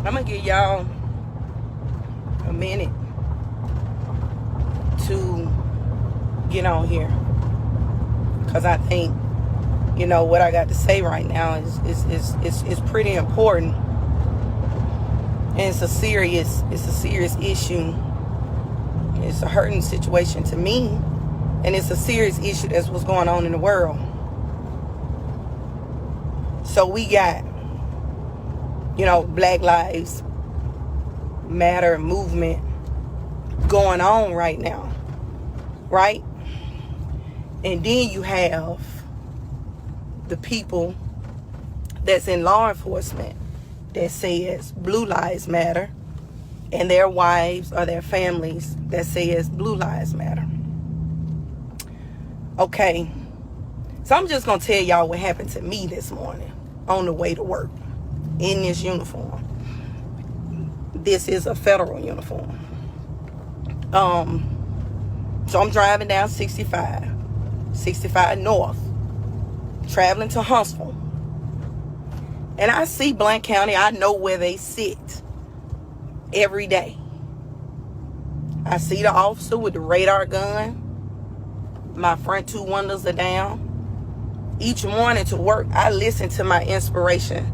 I'm gonna give y'all a minute to get on here, because I think, you know, what I got to say right now is pretty important, and it's a serious issue. It's a hurting situation to me, and it's a serious issue. That's what's going on in the world. So we got, you know, Black Lives Matter movement going on right now, right? And then you have the people that's in law enforcement that says Blue Lives Matter, and their wives or their families that says Blue Lives Matter. Okay, so I'm just gonna tell y'all what happened to me this morning on the way to work in this uniform. This is a federal uniform. So I'm driving down 65 North, traveling to Huntsville. And I see Blount County. I know where they sit every day. I see the officer with the radar gun. My front two windows are down. Each morning to work, I listen to my inspirational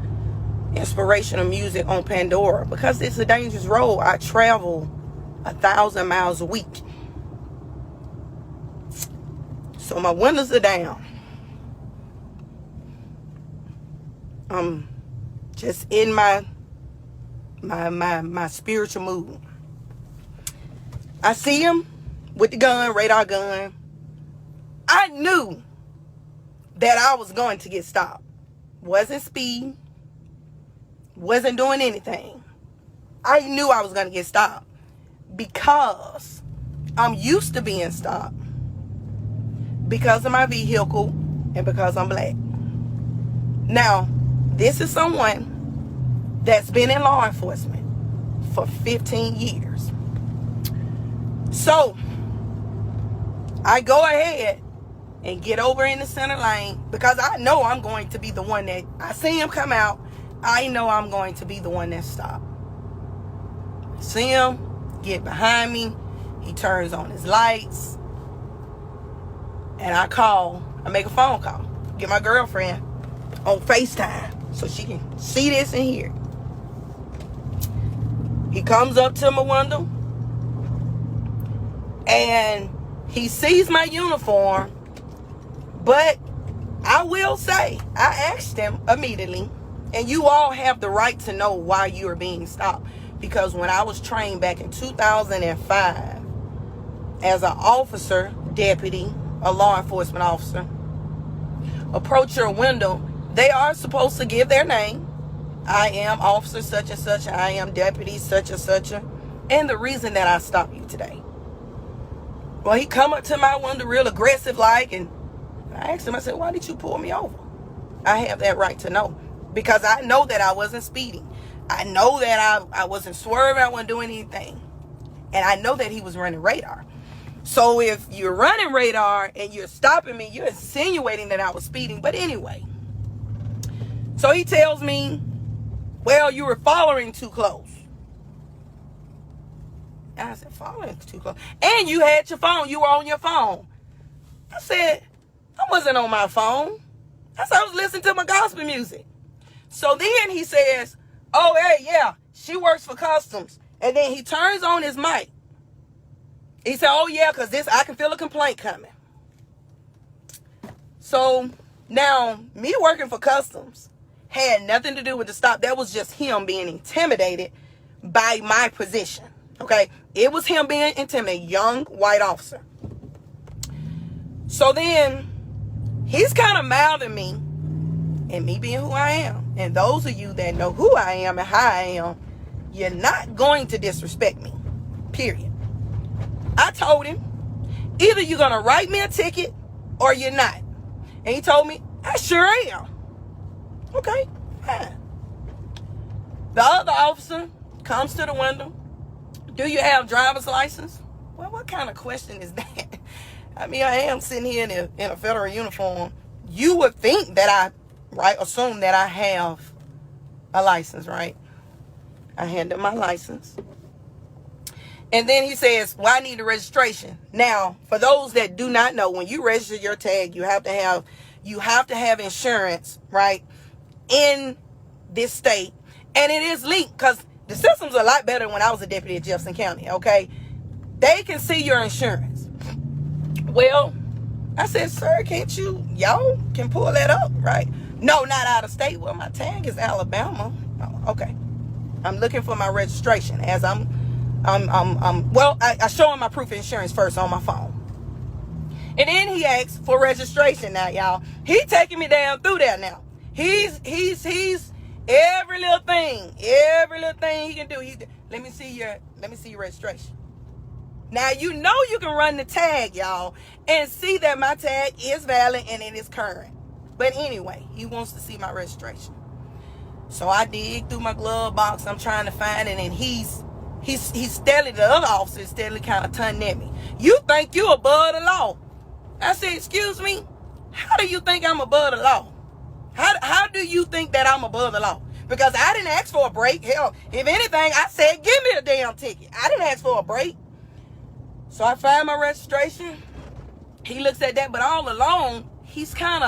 music on Pandora, because it's a dangerous road. I travel 1,000 miles a week. So my windows are down. I'm just in my spiritual mood. I see him with the gun, radar gun. I knew that I was going to get stopped. Wasn't speeding. Wasn't doing anything. I knew I was going to get stopped because I'm used to being stopped because of my vehicle and because I'm black. Now, this is someone that's been in law enforcement for 15 years. So, I go ahead and get over in the center lane because I know I'm going to be the one that, I see him come out, I know I'm going to be the one that stopped. See him get behind me, he turns on his lights, and I make a phone call, get my girlfriend on FaceTime so she can see this and hear. He comes up to my window and he sees my uniform, but I will say, I asked him immediately, and you all have the right to know why you are being stopped, because when I was trained back in 2005 as an officer, deputy, a law enforcement officer, approach your window, they are supposed to give their name. I am officer such and such, I am deputy such and such, and the reason that I stopped you today. Well, he come up to my window real aggressive like, and I asked him, I said, why did you pull me over? I have that right to know, because I know that I wasn't speeding. I know that I wasn't swerving, I wasn't doing anything. And I know that he was running radar. So if you're running radar and you're stopping me, you're insinuating that I was speeding. But anyway, so he tells me, well, you were following too close. And I said, following too close? And you had your phone. You were on your phone. I said, I wasn't on my phone. I said, I was listening to my gospel music. So then he says, oh, hey, yeah, she works for Customs. And then he turns on his mic. He said, oh, yeah, because I can feel a complaint coming. So now, me working for Customs had nothing to do with the stop. That was just him being intimidated by my position. Okay? It was him being intimidated, young white officer. So then, he's kind of mouthing me, and me being who I am. And those of you that know who I am and how I am, you're not going to disrespect me. Period. I told him, either you're going to write me a ticket or you're not. And he told me, I sure am. Okay, fine. The other officer comes to the window. Do you have driver's license? Well, what kind of question is that? I mean, I am sitting here in a federal uniform. You would think that assume that I have a license, right? I hand him my license. And then he says, well, I need a registration. Now, for those that do not know, when you register your tag, you have to have insurance, right, in this state. And it is linked, because the system's a lot better when I was a deputy at Jefferson County, okay? They can see your insurance. Well, I said, sir, y'all can pull that up, right? No, not out of state. Well, my tag is Alabama. Oh, okay. I'm looking for my registration as I show him my proof of insurance first on my phone. And then he asks for registration now, y'all. He taking me down through there now. He's every little thing he can do. Let me see your registration. Now, you know you can run the tag, y'all, and see that my tag is valid and it is current. But anyway, he wants to see my registration. So I dig through my glove box. I'm trying to find it, and he's steadily, the other officer is steadily kind of turning at me. You think you above the law? I said, excuse me? How do you think I'm above the law? How do you think that I'm above the law? Because I didn't ask for a break. Hell, if anything, I said, give me a damn ticket. I didn't ask for a break. So I find my registration. He looks at that, but all along, he's trying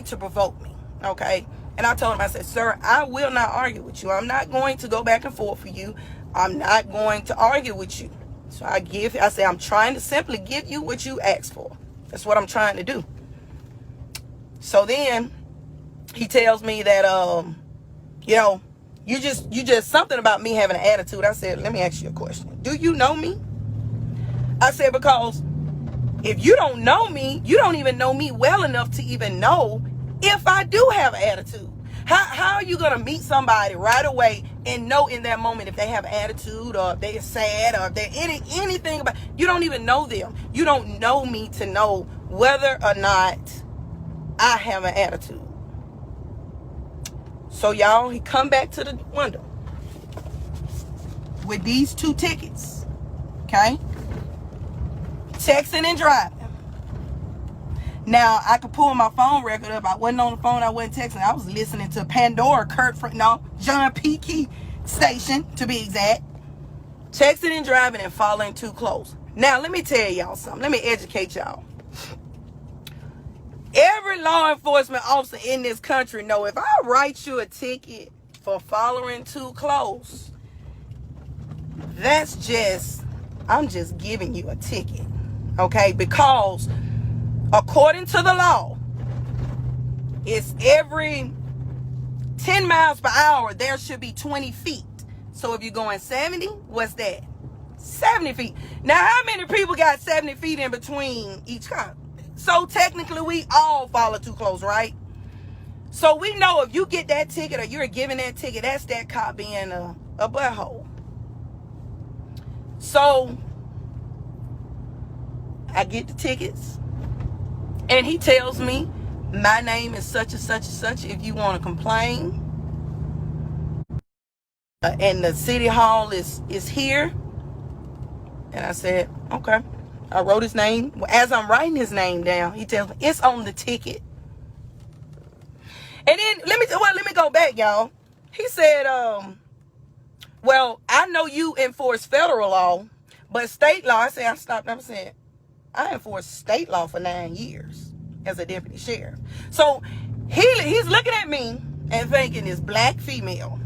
to provoke me, okay? And I told him, I said, sir, I will not argue with you. I'm not going to go back and forth for you. I'm not going to argue with you. So I say, I'm trying to simply give you what you asked for. That's what I'm trying to do. So then he tells me that, you just something about me having an attitude. I said, let me ask you a question. Do you know me? I said, because if you don't know me, you don't even know me well enough to even know if I do have an attitude. How are you going to meet somebody right away and know in that moment if they have an attitude or if they're sad or if they're anything about, you don't even know them. You don't know me to know whether or not I have an attitude. So y'all, he come back to the window with these 2 tickets, okay? Texting and driving. Now, I could pull my phone record up. I wasn't on the phone. I wasn't texting. I was listening to Pandora, John P. Key station, to be exact. Texting and driving and following too close. Now, let me tell y'all something. Let me educate y'all. Every law enforcement officer in this country know if I write you a ticket for following too close, I'm just giving you a ticket. Okay, because according to the law, it's every 10 miles per hour, there should be 20 feet. So if you're going 70, what's that? 70 feet. Now, how many people got 70 feet in between each car? So technically, we all follow too close, right? So we know if you get that ticket or you're giving that ticket, that's that cop being a butthole. So I get the tickets, and he tells me my name is such and such and such. If you want to complain, and the city hall is here. And I said, okay. I wrote his name. As I'm writing his name down, he tells me it's on the ticket. And then let me go back, y'all. He said, well, I know you enforce federal law, but state law. I said, I said, I enforced state law for 9 years as a deputy sheriff. So he's looking at me and thinking this black female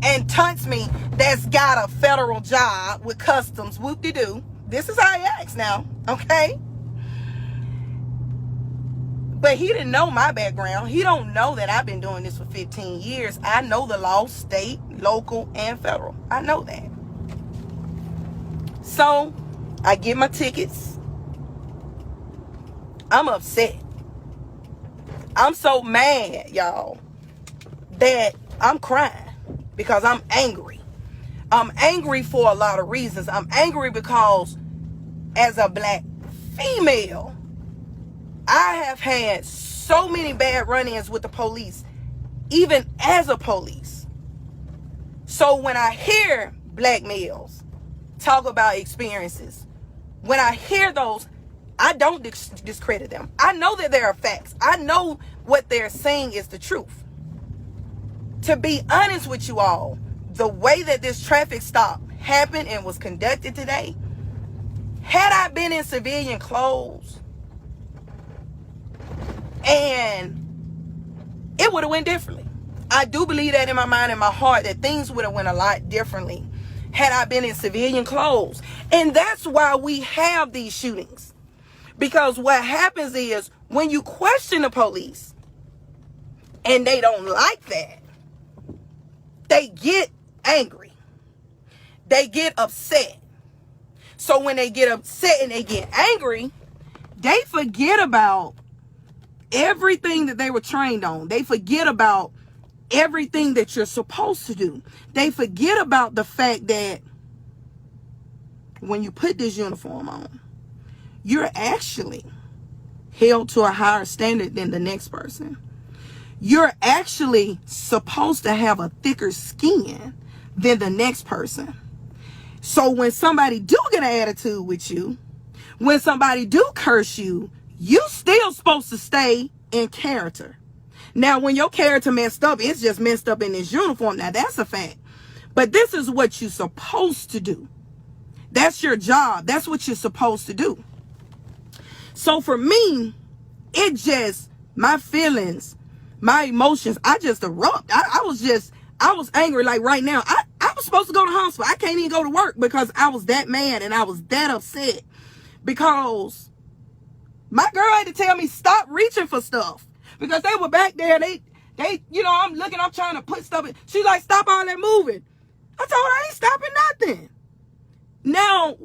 and taunts me that's got a federal job with customs, whoop-de-doo. This is how he acts now, okay? But he didn't know my background. He don't know that I've been doing this for 15 years. I know the law, state, local, and federal. I know that. So I get my tickets. I'm upset. I'm so mad, y'all, that I'm crying because I'm angry. I'm angry for a lot of reasons. I'm angry because as a black female, I have had so many bad run-ins with the police, even as a police. So when I hear black males talk about experiences, when I hear those, I don't discredit them. I know that there are facts. I know what they're saying is the truth. To be honest with you all, the way that this traffic stop happened and was conducted today, had I been in civilian clothes, and it would have went differently. I do believe that in my mind and my heart that things would have went a lot differently had I been in civilian clothes. And that's why we have these shootings. Because what happens is when you question the police and they don't like that, they get angry. They get upset. So when they get upset and they get angry, they forget about everything that they were trained on. They forget about everything that you're supposed to do. They forget about the fact that when you put this uniform on, you're actually held to a higher standard than the next person. You're actually supposed to have a thicker skin than the next person. So when somebody do get an attitude with you, when somebody do curse you, you still supposed to stay in character. Now, when your character messed up, it's just messed up in this uniform. Now, that's a fact. But this is what you're supposed to do. That's your job. That's what you're supposed to do. So for me, it just, my feelings, my emotions, I just erupt. I was angry. Like right now, I was supposed to go to the hospital. I can't even go to work because I was that mad and I was that upset. Because my girl had to tell me stop reaching for stuff. Because they were back there, they, I'm looking, I'm trying to put stuff in. She's like, stop all that moving. I told her I ain't stopping nothing. Now,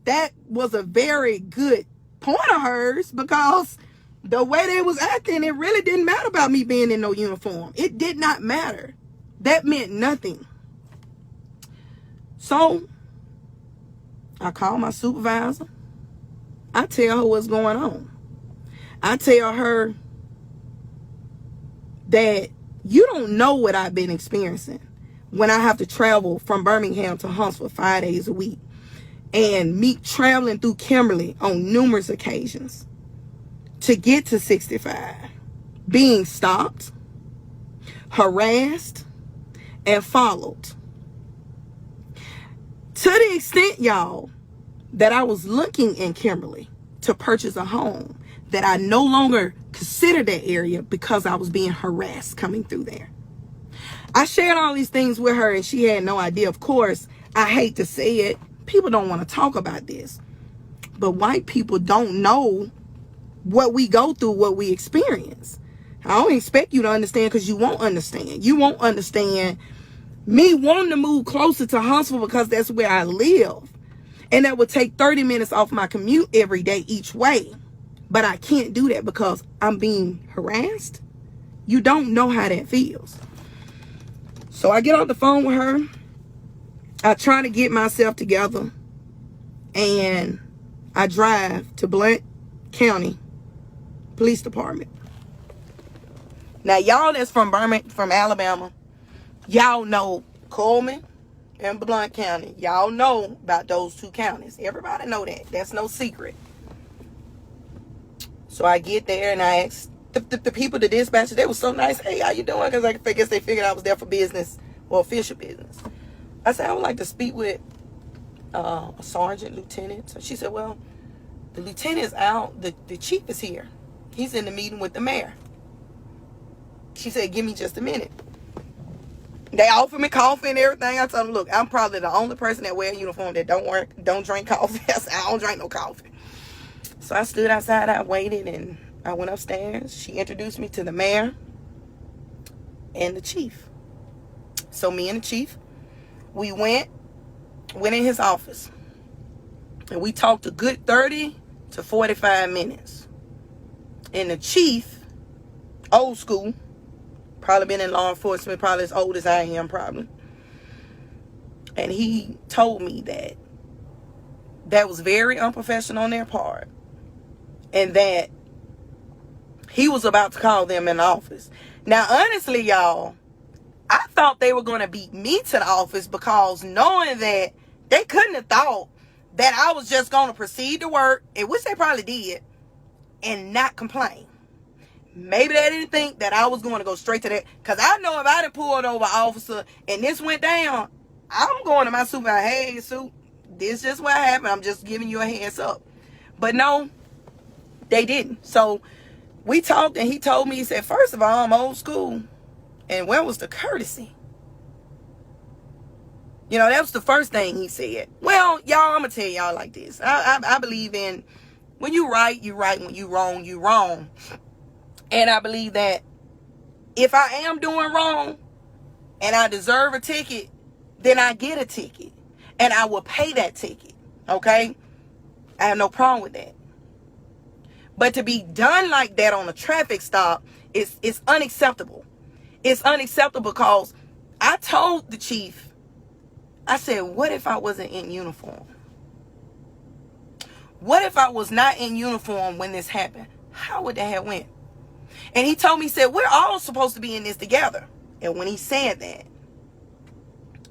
that was a very good point of hers because the way they was acting, it really didn't matter about me being in no uniform. It did not matter. That meant nothing. So, I call my supervisor. I tell her what's going on. I tell her that you don't know what I've been experiencing when I have to travel from Birmingham to Huntsville 5 days a week. And me traveling through Kimberly on numerous occasions to get to 65. Being stopped, harassed, and followed. To the extent, y'all, that I was looking in Kimberly to purchase a home, that I no longer considered that area because I was being harassed coming through there. I shared all these things with her and she had no idea. Of course, I hate to say it, people don't want to talk about this. But white people don't know what we go through, what we experience. I don't expect you to understand because you won't understand. You won't understand me wanting to move closer to Huntsville because that's where I live. And that would take 30 minutes off my commute every day each way. But I can't do that because I'm being harassed. You don't know how that feels. So I get on the phone with her. I try to get myself together. And I drive to Blount County Police Department. Now, y'all that's from Alabama, y'all know Coleman and Blount County. Y'all know about those two counties. Everybody know that. That's no secret. So I get there and I ask the people, the dispatcher, they were so nice. Hey, how you doing? Because I guess they figured I was there for business or official business. I said, I would like to speak with a sergeant, lieutenant. So she said, well, the lieutenant's out. The chief is here. He's in the meeting with the mayor. She said, give me just a minute. They offered me coffee and everything. I told them, look, I'm probably the only person that wear a uniform that don't drink coffee. I said, I don't drink no coffee. So I stood outside, I waited, and I went upstairs. She introduced me to the mayor and the chief. So me and the chief, we went in his office. And we talked a good 30 to 45 minutes. And the chief, old school, probably been in law enforcement, probably as old as I am, probably. And he told me that was very unprofessional on their part. And that he was about to call them in the office. Now, honestly, y'all, I thought they were going to beat me to the office because knowing that they couldn't have thought that I was just going to proceed to work, and which they probably did, and not complain. Maybe they didn't think that I was going to go straight to that. Because I know if I done pulled over an officer and this went down, I'm going to my supervisor. Hey, Sue, this is just what happened. I'm just giving you a heads up. But no, they didn't. So we talked and he told me, he said, first of all, I'm old school. And where was the courtesy? You know, that was the first thing he said. Well, y'all, I'm going to tell y'all like this. I believe in when you right, you right. When you wrong, you wrong. And I believe that if I am doing wrong and I deserve a ticket, then I get a ticket. And I will pay that ticket. Okay? I have no problem with that. But to be done like that on a traffic stop is unacceptable. It's unacceptable because I told the chief, I said, what if I wasn't in uniform? What if I was not in uniform when this happened? How would that have went? And he told me, he said, we're all supposed to be in this together. And when he said that,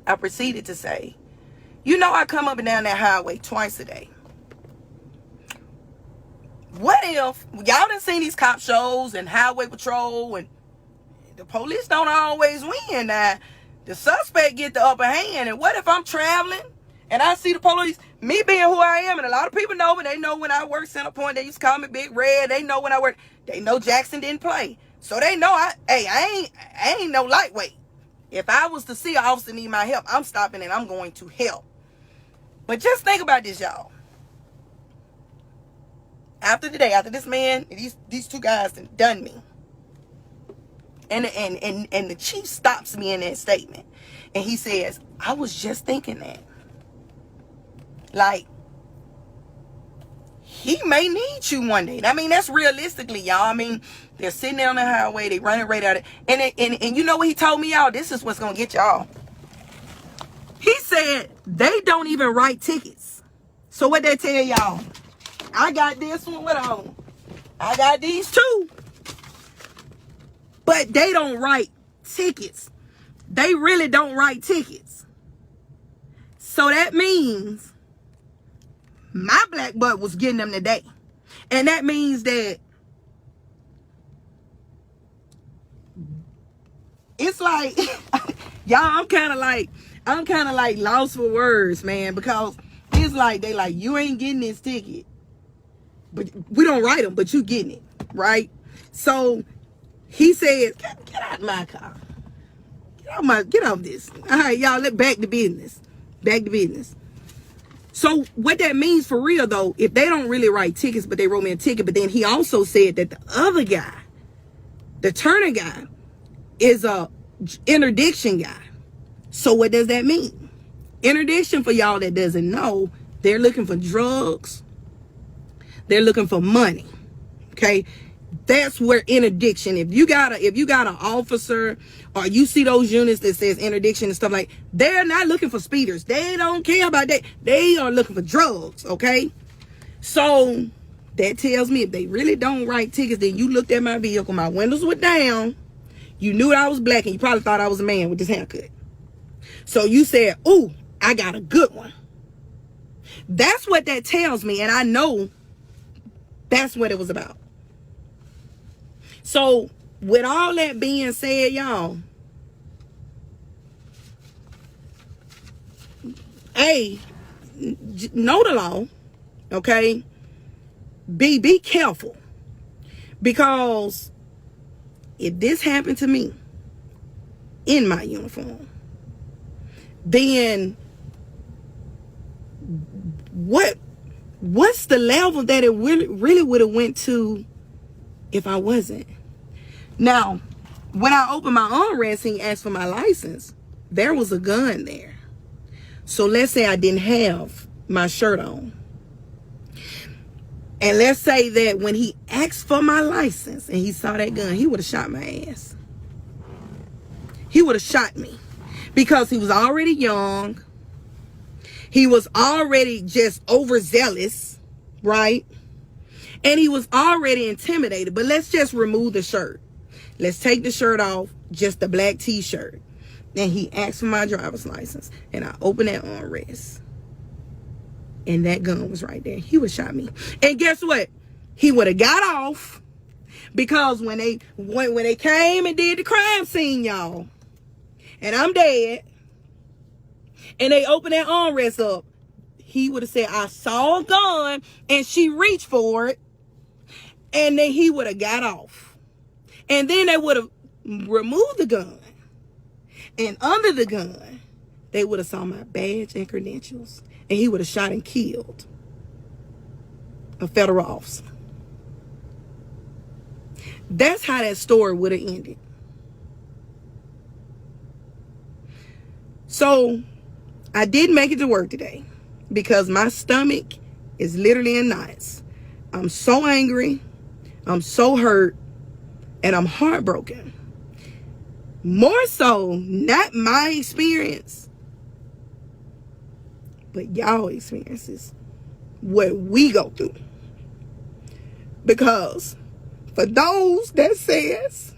I proceeded to say, you know, I come up and down that highway twice a day. What if y'all done seen these cop shows and highway patrol and the police don't always win? Now, the suspect get the upper hand. And what if I'm traveling and I see the police, me being who I am, and a lot of people know me, they know when I work Center Point, they used to call me Big Red. They know when I work, they know Jackson didn't play. So they know I ain't no lightweight. If I was to see an officer need my help, I'm stopping and I'm going to help. But just think about this, y'all. After today, after this man, these two guys done me. And the chief stops me in that statement. And he says, I was just thinking that. Like, he may need you one day. I mean, that's realistically, y'all. I mean, they're sitting there on the highway, they running right at it. And you know what he told me, y'all? This is what's gonna get y'all. He said they don't even write tickets. So what they tell y'all? I got this one, what on? I got these two. But they don't write tickets. They really don't write tickets. So that means my black butt was getting them today. And that means that it's like, y'all, I'm kind of like lost for words, man, because it's like, they like, you ain't getting this ticket. But we don't write them, but you getting it, right? So he says, get out of my car. Get off this. All right, y'all, let's back to business. Back to business. So what that means for real, though, if they don't really write tickets, but they wrote me a ticket, but then he also said that the other guy, the Turner guy, is a interdiction guy. So what does that mean? Interdiction, for y'all that doesn't know, they're looking for drugs. They're looking for money. Okay? That's where interdiction, if you got an officer or you see those units that says interdiction and stuff like, they're not looking for speeders. They don't care about that. They are looking for drugs, okay? So that tells me if they really don't write tickets, then you looked at my vehicle, my windows were down, you knew I was black, and you probably thought I was a man with this haircut. So you said, ooh, I got a good one. That's what that tells me, and I know that's what it was about. So, with all that being said, y'all, A, know the law, okay? B, be careful. Because if this happened to me in my uniform, then what's the level that it really would have went to if I wasn't? Now, when I opened my armrest and he asked for my license, there was a gun there. So let's say I didn't have my shirt on. And let's say that when he asked for my license and he saw that gun, he would have shot my ass. He would have shot me. Because he was already young. He was already just overzealous, right? And he was already intimidated. But let's just remove the shirt. Let's take the shirt off, just the black t-shirt. And he asked for my driver's license. And I opened that armrest. And that gun was right there. He would have shot me. And guess what? He would have got off. Because when they came and did the crime scene, y'all, and I'm dead, and they opened that armrest up, he would have said, I saw a gun, and she reached for it, and then he would have got off. And then they would have removed the gun. And under the gun, they would have saw my badge and credentials. And he would have shot and killed a federal officer. That's how that story would have ended. So, I didn't make it to work today because my stomach is literally in knots. I'm so angry. I'm so hurt. And I'm heartbroken. More so, not my experience, but y'all experiences. What we go through. Because for those that says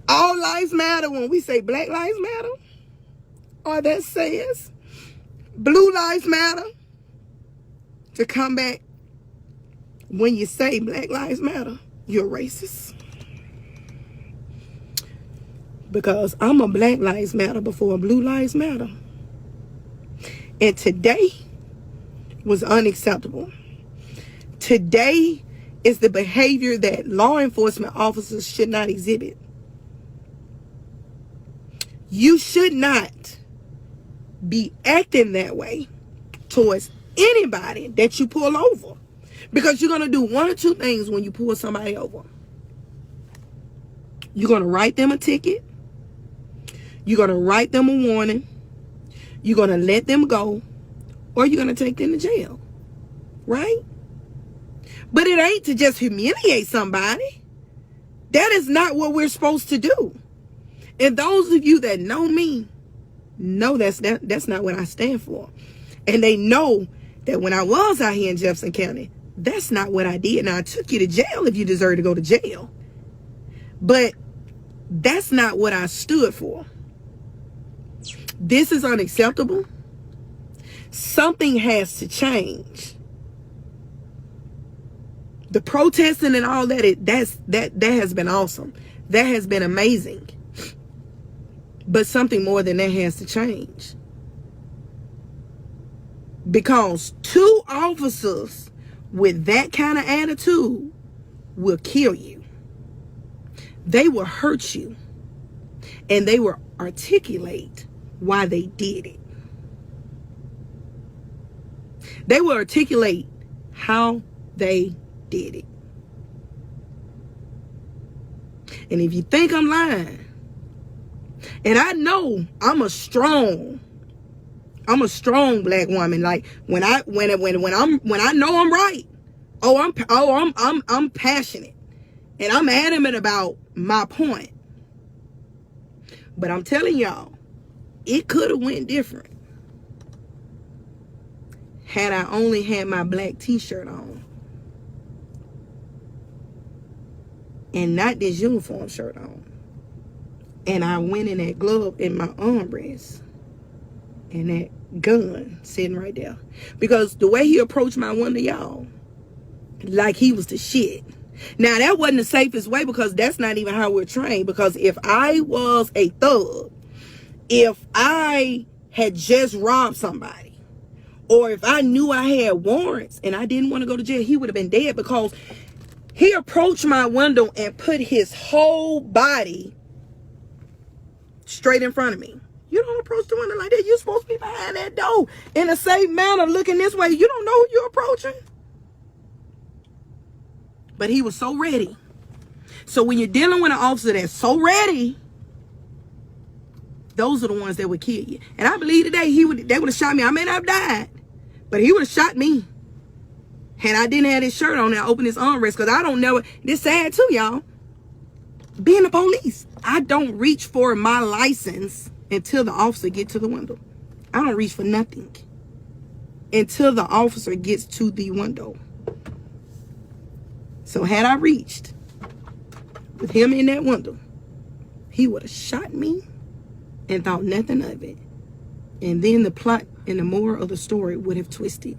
all lives matter when we say Black Lives Matter, or that says Blue Lives Matter, to come back when you say Black Lives Matter, you're racist. Because I'm a Black Lives Matter before Blue Lives Matter. And today was unacceptable. Today is the behavior that law enforcement officers should not exhibit. You should not be acting that way towards anybody that you pull over. Because you're going to do one or two things when you pull somebody over. You're going to write them a ticket. You're going to write them a warning. You're going to let them go. Or you're going to take them to jail. Right? But it ain't to just humiliate somebody. That is not what we're supposed to do. And those of you that know me, know that's not what I stand for. And they know that when I was out here in Jefferson County, that's not what I did. Now, I took you to jail if you deserve to go to jail. But that's not what I stood for. This is unacceptable. Something has to change. The protesting and all that, that has been awesome. That has been amazing. But something more than that has to change. Because two officers with that kind of attitude will kill you. They will hurt you. And they will articulate why they did it. They will articulate how they did it. And if you think I'm lying, and I know I'm a strong Black woman. Like when I know I'm right, I'm passionate, and I'm adamant about my point. But I'm telling y'all, it could have went different had I only had my black t-shirt on and not this uniform shirt on. And I went in that glove in my armrest and that gun sitting right there. Because the way he approached my window, y'all, like he was the shit. Now, that wasn't the safest way because that's not even how we're trained. Because if I was a thug, if I had just robbed somebody, or if I knew I had warrants and I didn't want to go to jail, he would have been dead because he approached my window and put his whole body straight in front of me. You don't approach the window like that. You're supposed to be behind that door in a safe manner, looking this way. You don't know who you're approaching. But he was so ready. So when you're dealing with an officer that's so ready, those are the ones that would kill you. And I believe today they would have shot me. I may not have died, but he would have shot me. Had I didn't have his shirt on and I opened his armrest, because I don't know. This sad too, y'all. Being the police, I don't reach for my license until the officer gets to the window. I don't reach for nothing until the officer gets to the window. So had I reached with him in that window, he would have shot me and thought nothing of it. And then the plot and the moral of the story would have twisted.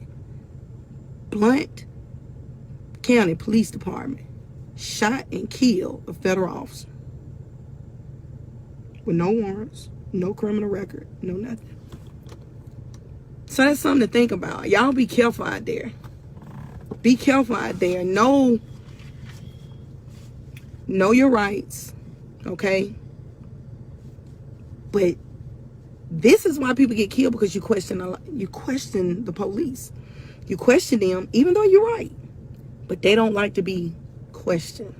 Blount County Police Department shot and killed a federal officer with no warrants, no criminal record, no nothing. So that's something to think about. Y'all be careful out there. Be careful out there. Know your rights, okay? But this is why people get killed, because you question the police. You question them, even though you're right. But they don't like to be questioned,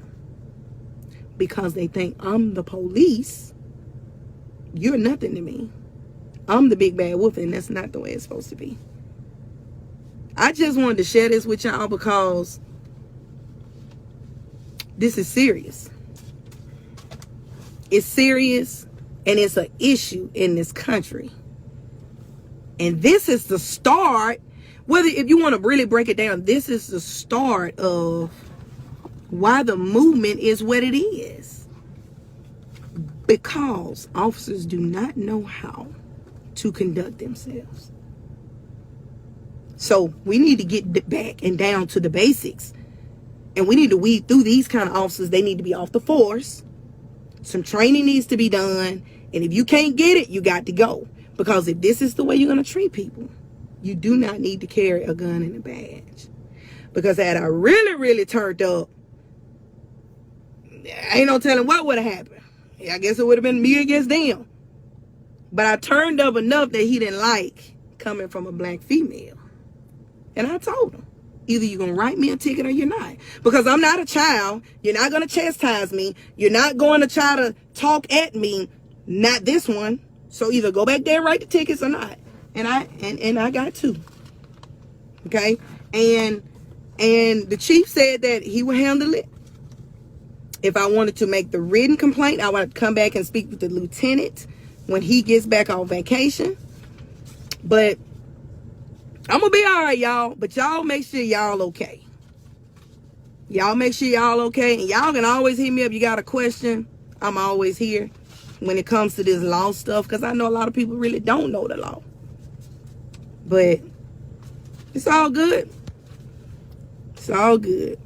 because they think, I'm the police. You're nothing to me. I'm the big bad wolf, and that's not the way it's supposed to be. I just wanted to share this with y'all because this is serious. It's serious, and it's an issue in this country. And this is the start, if you want to really break it down, this is the start of why the movement is what it is. Because officers do not know how to conduct themselves. So we need to get back and down to the basics. And we need to weed through these kind of officers. They need to be off the force. Some training needs to be done. And if you can't get it, you got to go. Because if this is the way you're going to treat people, you do not need to carry a gun and a badge. Because had I really, really turned up, ain't no telling what would have happened. I guess it would have been me against them. But I turned up enough that he didn't like coming from a black female. And I told him, either you're going to write me a ticket or you're not. Because I'm not a child. You're not going to chastise me. You're not going to try to talk at me. Not this one. So either go back there and write the tickets or not. And I got two. Okay? And the chief said that he would handle it. If I wanted to make the written complaint, I would come back and speak with the lieutenant when he gets back on vacation. But I'm going to be all right, y'all. But y'all make sure y'all okay. Y'all make sure y'all okay. And y'all can always hit me up. You got a question, I'm always here when it comes to this law stuff. Because I know a lot of people really don't know the law. But it's all good. It's all good.